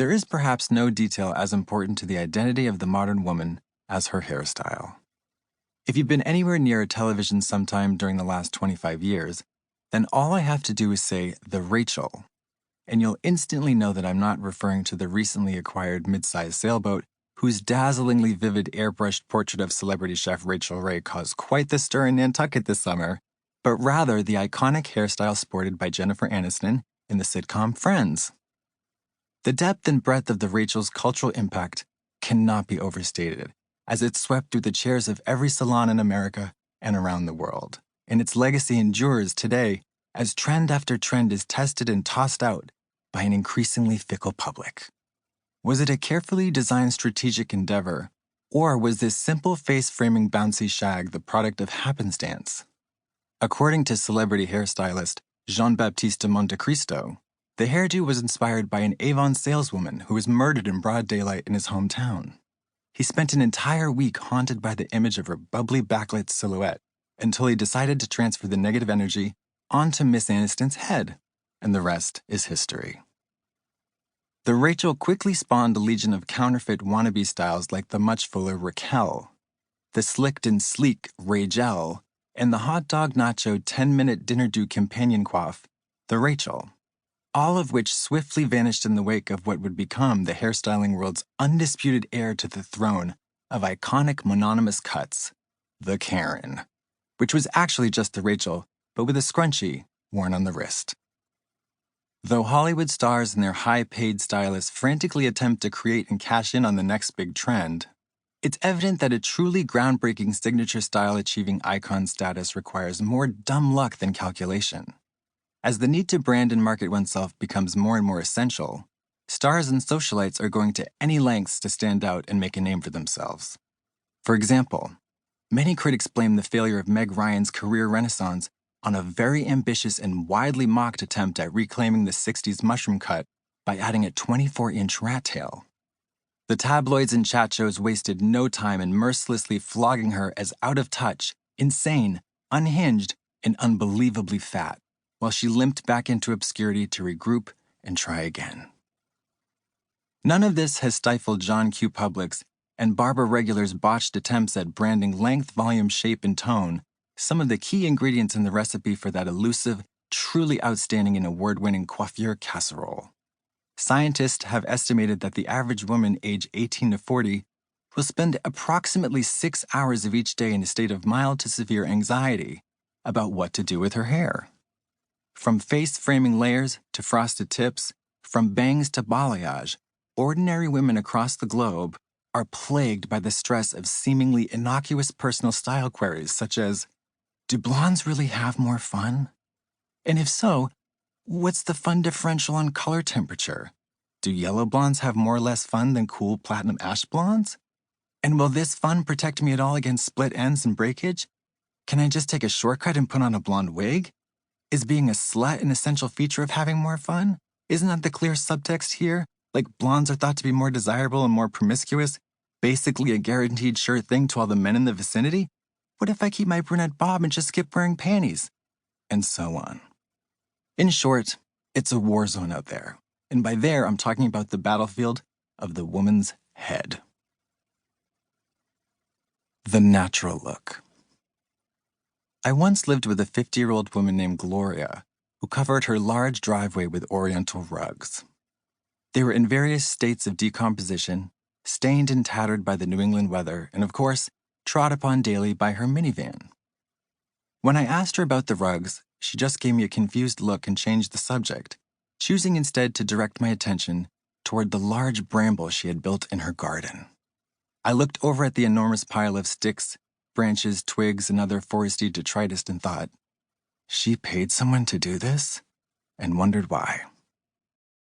There is perhaps no detail as important to the identity of the modern woman as her hairstyle. If you've been anywhere near a television sometime during the last 25 years, then all I have to do is say the Rachel, and you'll instantly know that I'm not referring to the recently acquired mid-sized sailboat whose dazzlingly vivid airbrushed portrait of celebrity chef Rachel Ray caused quite the stir in Nantucket this summer, but rather the iconic hairstyle sported by Jennifer Aniston in the sitcom Friends. The depth and breadth of the Rachel's cultural impact cannot be overstated, as it swept through the chairs of every salon in America and around the world, and its legacy endures today as trend after trend is tested and tossed out by an increasingly fickle public. Was it a carefully designed strategic endeavor, or was this simple face-framing bouncy shag the product of happenstance? According to celebrity hairstylist Jean-Baptiste Montecristo, the hairdo was inspired by an Avon saleswoman who was murdered in broad daylight in his hometown. He spent an entire week haunted by the image of her bubbly backlit silhouette until he decided to transfer the negative energy onto Miss Aniston's head, and the rest is history. The Rachel quickly spawned a legion of counterfeit wannabe styles like the much fuller Raquel, the slicked and sleek Rachel, and the hot dog nacho 10-minute dinner do companion coif, the Rachel, all of which swiftly vanished in the wake of what would become the hairstyling world's undisputed heir to the throne of iconic mononymous cuts, the Karen, which was actually just the Rachel, but with a scrunchie worn on the wrist. Though Hollywood stars and their high-paid stylists frantically attempt to create and cash in on the next big trend, it's evident that a truly groundbreaking signature style achieving icon status requires more dumb luck than calculation. As the need to brand and market oneself becomes more and more essential, stars and socialites are going to any lengths to stand out and make a name for themselves. For example, many critics blame the failure of Meg Ryan's career renaissance on a very ambitious and widely mocked attempt at reclaiming the 60s mushroom cut by adding a 24-inch rat tail. The tabloids and chat shows wasted no time in mercilessly flogging her as out of touch, insane, unhinged, and unbelievably fat, while she limped back into obscurity to regroup and try again. None of this has stifled John Q. Public's and Barbara Regular's botched attempts at branding length, volume, shape, and tone, some of the key ingredients in the recipe for that elusive, truly outstanding and award-winning coiffure casserole. Scientists have estimated that the average woman aged 18 to 40 will spend approximately 6 hours of each day in a state of mild to severe anxiety about what to do with her hair. From face-framing layers to frosted tips, from bangs to balayage, ordinary women across the globe are plagued by the stress of seemingly innocuous personal style queries such as, do blondes really have more fun? And if so, what's the fun differential on color temperature? Do yellow blondes have more or less fun than cool platinum ash blondes? And will this fun protect me at all against split ends and breakage? Can I just take a shortcut and put on a blonde wig? Is being a slut an essential feature of having more fun? Isn't that the clear subtext here? Like blondes are thought to be more desirable and more promiscuous, basically a guaranteed sure thing to all the men in the vicinity? What if I keep my brunette bob and just skip wearing panties? And so on. In short, it's a war zone out there. And by there, I'm talking about the battlefield of the woman's head. The natural look. I once lived with a 50-year-old woman named Gloria, who covered her large driveway with oriental rugs. They were in various states of decomposition, stained and tattered by the New England weather, and of course, trod upon daily by her minivan. When I asked her about the rugs, she just gave me a confused look and changed the subject, choosing instead to direct my attention toward the large bramble she had built in her garden. I looked over at the enormous pile of sticks, branches, twigs, and other foresty detritus and thought, she paid someone to do this? And wondered why.